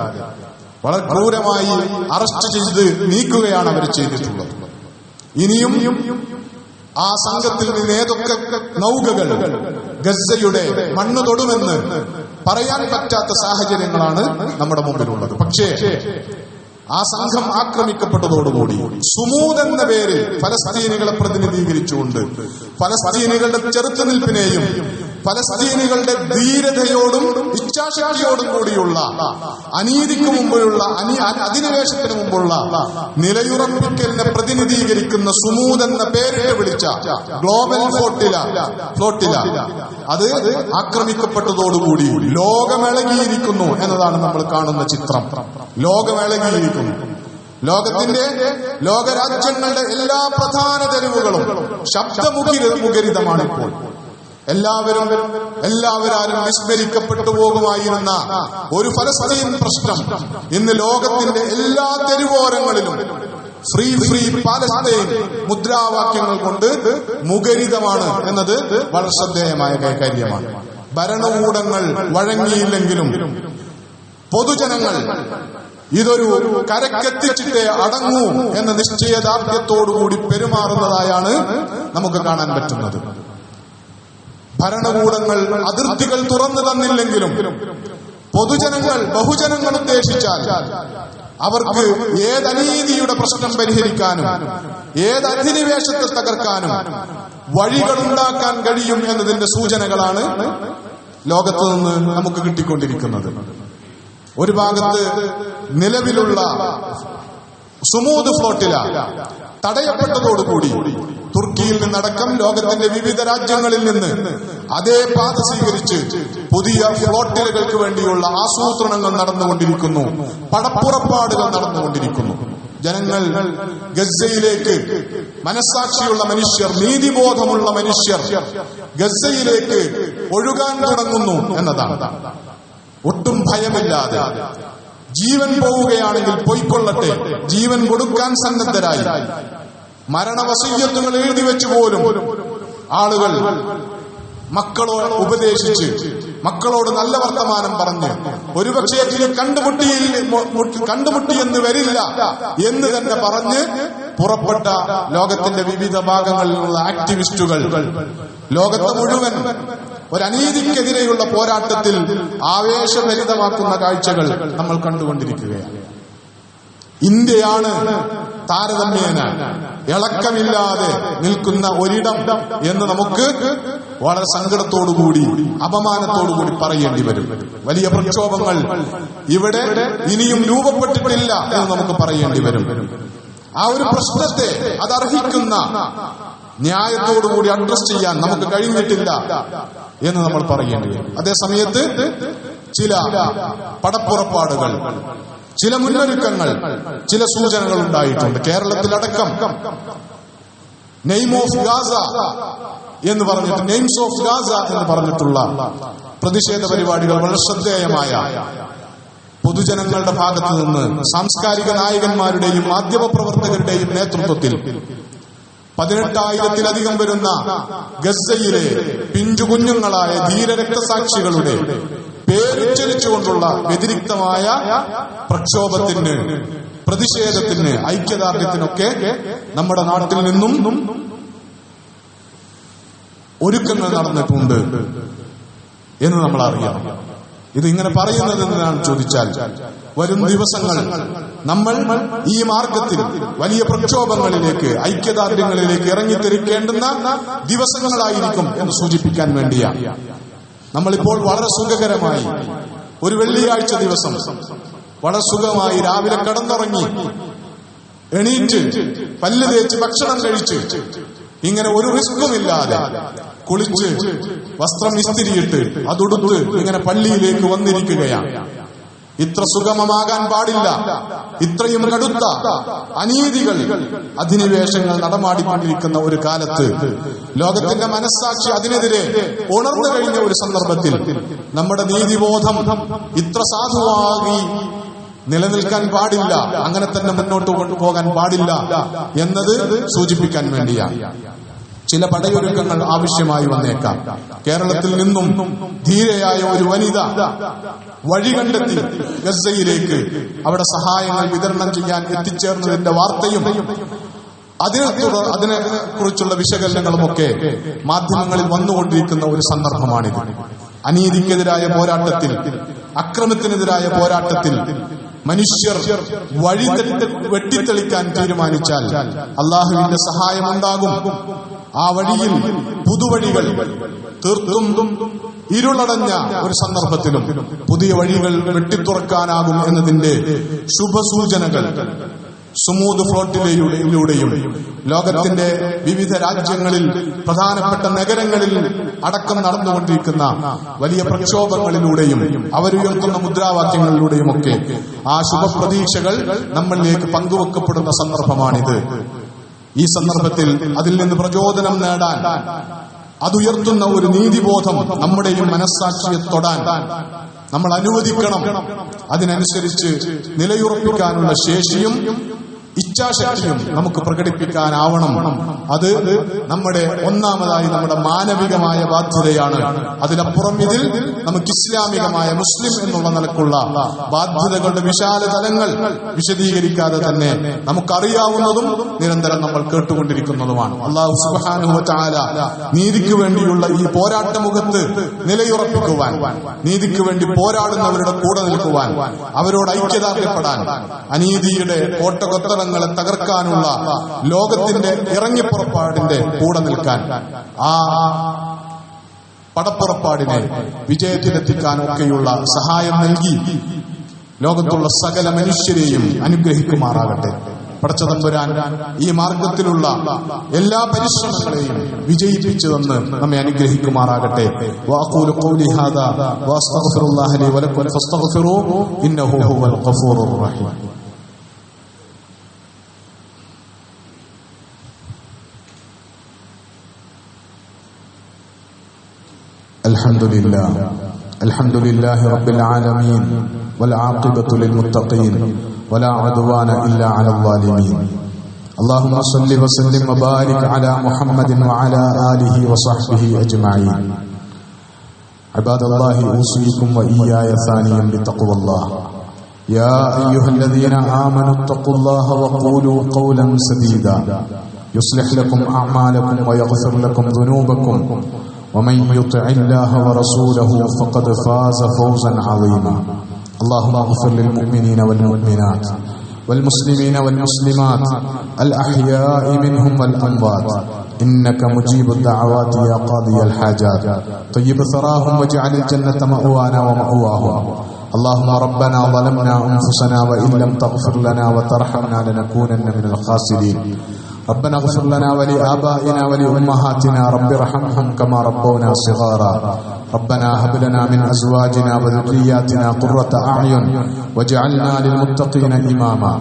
[SPEAKER 1] വളരെ ക്രൂരമായി അറസ്റ്റ് ചെയ്ത് നീക്കുകയാണ് അവർ ചെയ്തിട്ടുള്ളത്. ഇനിയും ആ സംഘത്തിൽ നിന്ന് ഏതൊക്കെ നൗകകൾ ഗസയുടെ മണ്ണ് തൊടുമെന്ന് പറയാൻ പറ്റാത്ത സാഹചര്യങ്ങളാണ് നമ്മുടെ മുമ്പിലുള്ളത്. പക്ഷേ ആ സംഘം ആക്രമിക്കപ്പെട്ടതോടുകൂടി സുമൂദ് എന്ന പേരിൽ ഫലസ്തീനികളെ പ്രതിനിധീകരിച്ചുകൊണ്ട് ഫലസ്തീനികളുടെ ചെറുത്തുനിൽപ്പിനെയും ഫലസ്തീനികളുടെ ധീരതയോടും ഇച്ഛാശക്തിയോടും കൂടിയുള്ള അനീതിക്ക് മുമ്പുള്ള അധിനിവേശത്തിന് മുമ്പുള്ള നിലയുറപ്പിക്കലിനെ പ്രതിനിധീകരിക്കുന്ന സുമൂദ് എന്ന പേരിട്ട് വിളിച്ച ഗ്ലോബൽ ഫ്ലോട്ടില അത് ആക്രമിക്കപ്പെട്ടതോടുകൂടി ലോകമിളകിയിരിക്കുന്നു എന്നതാണ് നമ്മൾ കാണുന്ന ചിത്രം. ലോകമിളകിയിരിക്കുന്നു. ലോകരാജ്യങ്ങളുടെ എല്ലാ പ്രധാന തെരുവുകളും ശബ്ദമുഖരിതമാണ് ഇപ്പോൾ. എല്ലാവരും വിസ്മരിക്കപ്പെട്ടു പോകുമായിരുന്ന ഒരു ഫലസ്തീൻ പ്രശ്നം ഇന്ന് ലോകത്തിന്റെ എല്ലാ തെരുവോരങ്ങളിലും ഫ്രീ ഫ്രീ പാലസ്തീൻ മുദ്രാവാക്യങ്ങൾ കൊണ്ട് മുഖരിതമാണ് എന്നത് വളരെ ശ്രദ്ധേയമായ കാര്യമാണ്. ഭരണകൂടങ്ങൾ വഴങ്ങിയില്ലെങ്കിലും പൊതുജനങ്ങൾ ഇതൊരു കരക്കെത്തിച്ചിട്ടേ അടങ്ങൂ എന്ന നിശ്ചയദാർഢ്യത്തോടുകൂടി പെരുമാറുന്നതായാണ് നമുക്ക് കാണാൻ പറ്റുന്നത്. ഭരണകൂടങ്ങൾ അതിർത്തികൾ തുറന്നു തന്നില്ലെങ്കിലും ബഹുജനങ്ങൾ ഉദ്ദേശിച്ചാൽ അവർക്ക് ഏതനീതിയുടെ പ്രശ്നം പരിഹരിക്കാനും ഏത് അധിനിവേശത്തെ തകർക്കാനും വഴികളുണ്ടാക്കാൻ കഴിയും എന്നതിന്റെ സൂചനകളാണ് ലോകത്ത് നിന്ന് നമുക്ക് കിട്ടിക്കൊണ്ടിരിക്കുന്നത്. ഒരു ഭാഗത്ത് നിലവിലുള്ള സുമൂദ് ഫ്ലോട്ടില തടയപ്പെട്ടതോടുകൂടി തുർക്കിയിൽ നിന്നടക്കം ലോകത്തിന്റെ വിവിധ രാജ്യങ്ങളിൽ നിന്ന് അതേ പാത സ്വീകരിച്ച് പുതിയ ഫ്ലോട്ടിലുകൾക്ക് വേണ്ടിയുള്ള ആസൂത്രണങ്ങൾ നടന്നുകൊണ്ടിരിക്കുന്നു, പടപ്പുറപ്പാടുകൾ നടന്നുകൊണ്ടിരിക്കുന്നു. ജനങ്ങൾ ഗസയിലേക്ക്, മനസ്സാക്ഷിയുള്ള മനുഷ്യർ, നീതിബോധമുള്ള മനുഷ്യർ ഗസയിലേക്ക് ഒഴുകാൻ തുടങ്ങുന്നു എന്നതാണ്. ഒട്ടും ഭയമില്ലാതെ ജീവൻ പോവുകയാണെങ്കിൽ പൊയ്ക്കൊള്ളട്ടെ, ജീവൻ കൊടുക്കാൻ സന്നദ്ധരായി മരണവസയ്യത്തുകൾ എഴുതി വെച്ചു പോലും ആളുകൾ മക്കളോട് ഉപദേശിച്ച്, മക്കളോട് നല്ല വർത്തമാനം പറഞ്ഞ്, ഒരുപക്ഷെ കണ്ടുമുട്ടിയെന്ന് വരില്ല എന്ന് തന്നെ പറഞ്ഞ് പുറപ്പെട്ട ലോകത്തിന്റെ വിവിധ ഭാഗങ്ങളിലുള്ള ആക്ടിവിസ്റ്റുകൾ ലോകത്തെ മുഴുവൻ ഒരനീതിക്കെതിരെയുള്ള പോരാട്ടത്തിൽ ആവേശഭരിതമാക്കുന്ന കാഴ്ചകൾ നമ്മൾ കണ്ടുകൊണ്ടിരിക്കുകയാണ്. ഇന്ത്യയാണ് താരതമ്യേന ഇളക്കമില്ലാതെ നിൽക്കുന്ന ഒരിടം എന്ന് നമുക്ക് വളരെ സങ്കടത്തോടുകൂടി, അപമാനത്തോടുകൂടി പറയേണ്ടി വരും. വലിയ പ്രക്ഷോഭങ്ങൾ ഇവിടെ ഇനിയും രൂപപ്പെട്ടിട്ടില്ല എന്ന് നമുക്ക് പറയേണ്ടി വരും. ആ ഒരു പ്രശ്നത്തെ അതർഹിക്കുന്ന ന്യായത്തോടുകൂടി അഡ്രസ് ചെയ്യാൻ നമുക്ക് കഴിഞ്ഞിട്ടില്ല എന്ന് നമ്മൾ പറയേണ്ടി വരും. അതേസമയത്ത് ചില പടപ്പുറപ്പാടുകൾ, ചില മുന്നൊരുക്കങ്ങൾ, ചില സൂചനകൾ ഉണ്ടായിട്ടുണ്ട്. കേരളത്തിലടക്കം നെയിം ഓഫ് ഗാസ എന്ന് പറഞ്ഞിട്ട്, നെയിംസ് ഓഫ് ഗാസ എന്ന് പറഞ്ഞിട്ടുള്ള പ്രതിഷേധ പരിപാടികൾ വളരെ ശ്രദ്ധേയമായ പൊതുജനങ്ങളുടെ ഭാഗത്തു നിന്ന് സാംസ്കാരിക നായകന്മാരുടെയും മാധ്യമപ്രവർത്തകരുടെയും നേതൃത്വത്തിൽ 18,000-ത്തിലധികം വരുന്ന ഗസയിലെ പിഞ്ചു കുഞ്ഞുങ്ങളായ ധീരരക്തസാക്ഷികളുടെ പേരുച്ചരിച്ചുകൊണ്ടുള്ള വ്യതിരിക്തമായ പ്രക്ഷോഭത്തിന്, പ്രതിഷേധത്തിന്, ഐക്യദാർഢ്യത്തിനൊക്കെ നമ്മുടെ നാട്ടിൽ നിന്നും ഒരുക്കങ്ങൾ നടന്നിട്ടുണ്ട് എന്ന് നമ്മൾ അറിയാം. ഇത് ഇങ്ങനെ പറയുന്നത് എന്തിനാണ് ചോദിച്ചാൽ, വരും ദിവസങ്ങൾ നമ്മൾ ഈ മാർഗത്തിൽ വലിയ പ്രക്ഷോഭങ്ങളിലേക്ക്, ഐക്യദാർഢ്യങ്ങളിലേക്ക് ഇറങ്ങിത്തിരിക്കേണ്ടുന്ന ദിവസങ്ങളായിരിക്കും എന്ന് സൂചിപ്പിക്കാൻ വേണ്ടിയാണ്. നമ്മളിപ്പോൾ വളരെ സുഖകരമായി ഒരു വെള്ളിയാഴ്ച ദിവസം വളരെ സുഖമായി രാവിലെ കിടന്നുറങ്ങി എണീറ്റ് പല്ല് തേച്ച് ഭക്ഷണം കഴിച്ച് ഇങ്ങനെ ഒരു റിസ്കുമില്ലാതെ കുളിച്ച് വസ്ത്രം ഇസ്തിരിയിട്ട് അതൊടുത്ത് ഇങ്ങനെ പള്ളിയിലേക്ക് വന്നിരിക്കുകയാണ്. ഇത്ര സുഗമമാകാൻ പാടില്ല. ഇത്രയും കടുത്ത അനീതികൾ, അധിനിവേശങ്ങൾ നടമാടിക്കൊണ്ടിരിക്കുന്ന ഒരു കാലത്ത് ലോകത്തിന്റെ മനസ്സാക്ഷി അതിനെതിരെ ഉണർന്നു കഴിഞ്ഞ ഒരു സന്ദർഭത്തിൽ നമ്മുടെ നീതിബോധം ഇത്ര സാധുവായി നിലനിൽക്കാൻ പാടില്ല, അങ്ങനെ തന്നെ മുന്നോട്ട് കൊണ്ടുപോകാൻ പാടില്ല എന്നത് സൂചിപ്പിക്കാൻ വേണ്ടിയാണ്. ചില പടയൊരുക്കങ്ങൾ ആവശ്യമായി വന്നേക്കാം. കേരളത്തിൽ നിന്നും ധീരയായ ഒരു വനിത വഴി കണ്ടെത്തി ഗസയിലേക്ക് അവിടെ സഹായങ്ങൾ വിതരണം ചെയ്യാൻ എത്തിച്ചേർന്നതിന്റെ വാർത്തയും അതിനെ കുറിച്ചുള്ള വിശകലനങ്ങളുമൊക്കെ മാധ്യമങ്ങളിൽ വന്നുകൊണ്ടിരിക്കുന്ന ഒരു സന്ദർഭമാണിത്. അനീതിക്കെതിരായ പോരാട്ടത്തിൽ, അക്രമത്തിനെതിരായ പോരാട്ടത്തിൽ മനുഷ്യർ വഴി വെട്ടിത്തെളിക്കാൻ തീരുമാനിച്ചാൽ അള്ളാഹുവിന്റെ സഹായമുണ്ടാകും. ആ വഴിയിൽ പുതുവഴികൾ, തീർത്തും ഇരുളടഞ്ഞ ഒരു സന്ദർഭത്തിലും പുതിയ വഴികൾ വെട്ടിത്തുറക്കാനാകും എന്നതിന്റെ ശുഭസൂചനകൾ സുമൂദ് ഫ്ലോട്ടിലൂടെയും ലോകത്തിന്റെ വിവിധ രാജ്യങ്ങളിൽ, പ്രധാനപ്പെട്ട നഗരങ്ങളിൽ അടക്കം നടന്നുകൊണ്ടിരിക്കുന്ന വലിയ പ്രക്ഷോഭങ്ങളിലൂടെയും അവരുയർത്തുന്ന മുദ്രാവാക്യങ്ങളിലൂടെയുമൊക്കെ ആ ശുഭപ്രതീക്ഷകൾ നമ്മളിലേക്ക് പങ്കുവെക്കപ്പെടുന്ന സന്ദർഭമാണിത്. ഈ സന്ദർഭത്തിൽ അതിൽ നിന്ന് പ്രചോദനം നേടാൻ, അതുയർത്തുന്ന ഒരു നീതിബോധം നമ്മുടെയും മനസ്സാക്ഷിയെ തൊടാൻ നമ്മൾ അനുവദിക്കണം. അതിനനുസരിച്ച് നിലയുറപ്പിക്കാനുള്ള ശേഷിയും ഇച്ഛാശക്തിയും നമുക്ക് പ്രകടിപ്പിക്കാനാവണം. അത് നമ്മുടെ ഒന്നാമതായി നമ്മുടെ മാനവികമായ ബാധ്യതയാണ്. അതിനപ്പുറം ഇതിൽ നമുക്ക് ഇസ്ലാമികമായ, മുസ്ലിം എന്നുള്ള നിലക്കുള്ള ബാധ്യതകളുടെ വിശാല തലങ്ങൾ വിശദീകരിക്കാതെ തന്നെ നമുക്കറിയാവുന്നതും നിരന്തരം നമ്മൾ കേട്ടുകൊണ്ടിരിക്കുന്നതുമാണ്. അല്ലാഹു സുബ്ഹാനഹു വ തആല നീതിക്ക് വേണ്ടിയുള്ള ഈ പോരാട്ടമുഖത്ത് നിലയുറപ്പിക്കുവാൻ, നീതിക്ക് വേണ്ടി പോരാടുന്നവരുടെ കൂടെ നിൽക്കുവാൻ, അവരോട് ഐക്യദാർഢ്യപ്പെടാൻ, അനീതിയുടെ കോട്ടകൊത്തളങ്ങളെ തകർക്കാനുള്ള ലോകത്തിന്റെ ഇറങ്ങിപ്പുറപ്പാടിന്റെ കൂടെ നിൽക്കാൻ, ആ പടപ്പുറപ്പാടിനെ വിജയത്തിലെത്തിക്കാനൊക്കെയുള്ള സഹായം നൽകി ലോകത്തുള്ള സകല മനുഷ്യരെയും അനുഗ്രഹിക്കുമാറാകട്ടെ. പടച്ചതമ്പുരാൻ ഈ മാർഗത്തിലുള്ള എല്ലാ പരിശ്രമങ്ങളെയും വിജയിപ്പിച്ചു തന്ന് നമ്മെ അനുഗ്രഹിക്കുമാറാകട്ടെ. വഅഖൂലു ഖൗലി ഹാദാ വഅസ്തഗ്ഫിറുല്ലാഹ ലി വലക്കും ഫസ്തഗ്ഫിറൂഹു ഇന്നഹു ഹുവൽ ഗഫൂറുർ റഹീം. الحمد لله رب العالمين والعاقبة للمتقين ولا عدوان إلا على الظالمين. اللهم صل وسلم وبارك على محمد وعلى آله وصحبه أجمعين. عباد الله أوصيكم وإياي ثانيا بتقوى الله. يا أيها الذين آمنوا اتقوا الله وقولوا قولا سديدا يصلح لكم أعمالكم ويغفر لكم ذنوبكم ومن يطع الله ورسوله فقد فاز فوزا عظيما. اللهم اغفر للمؤمنين والمؤمنات والمسلمين والمسلمات الأحياء منهم والأموات إنك مجيب الدعوات يا قاضي الحاجات. طيب ثراهم واجعل الجنة مأوانا ومأواهم. اللهم ربنا ظلمنا أنفسنا وإن لم تغفر لنا وترحمنا لنكونن من الخاسرين. ربنا اغفر لنا ولآبائنا ولأمهاتنا رب ارحمهم كما ربونا صغارا. ربنا هب لنا من أزواجنا وذرياتنا قرة أعين واجعلنا للمتقين إماما.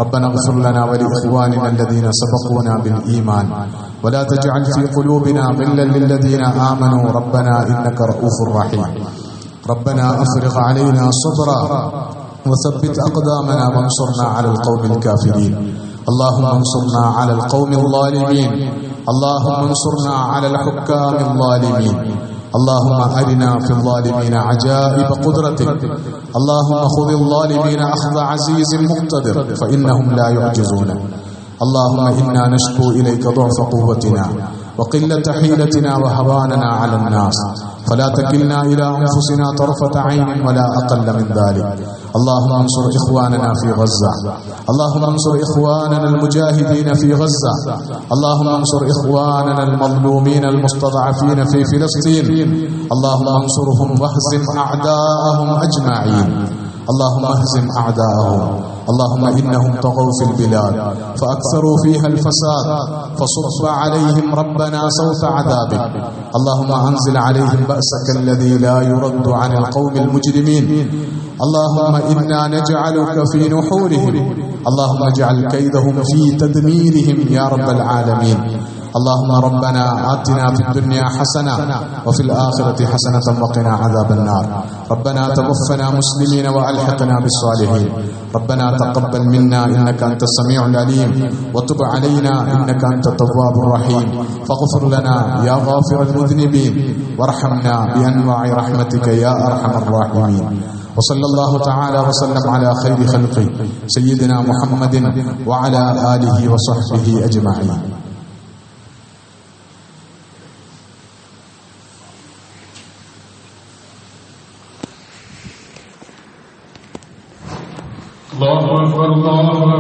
[SPEAKER 1] ربنا اغفر لنا ولإخواننا الذين سبقونا بالإيمان ولا تجعل في قلوبنا غلا للذين آمنوا ربنا إنك رؤوف رحيم. ربنا أفرغ علينا صبرا وثبت أقدامنا وانصرنا على القوم الكافرين. اللهم انصرنا على القوم الظالمين. اللهم انصرنا على الحكام الظالمين. اللهم أرنا في الظالمين عجائب قدرتك. اللهم خذ الظالمين أخذ عزيز مقتدر فإنهم لا يعجزون. اللهم إنا نشكو إليك ضعف قوتنا وقلة حيلتنا وهواننا على الناس فلا تكلنا إلى أنفسنا طرفة عين ولا أقل من ذلك. اللهم انصر إخواننا في غزة. اللهم انصر إخواننا المجاهدين في غزة. اللهم انصر إخواننا المظلومين المستضعفين في فلسطين. اللهم انصرهم واهزم أعداءهم أجمعين. اللهم اهزم أعداءهم. اللهم إنهم طغوا في البلاد فأكثروا فيها الفساد فصب عليهم ربنا سوط عذابك. اللهم أنزل عليهم بأسك الذي لا يرد عن القوم المجرمين. اللهم إنا نجعلك في نحورهم. اللهم اجعل كيدهم في تدميرهم يا رب العالمين. اللهم ربنا آتنا في الدنيا حسنة وفي الآخرة حسنة وقنا عذاب النار. ربنا توفنا مسلمين وألحقنا بالصالحين. ربنا تقبل منا إنك أنت السميع العليم وتب علينا إنك أنت التواب الرحيم. فاغفر لنا يا غافر المذنبين وارحمنا بأنواع رحمتك يا أرحم الراحمين. وصلى الله تعالى وسلم على خير خلقه سيدنا محمد وعلى آله وصحبه أجمعين.
[SPEAKER 2] الله أكبر الله أكبر.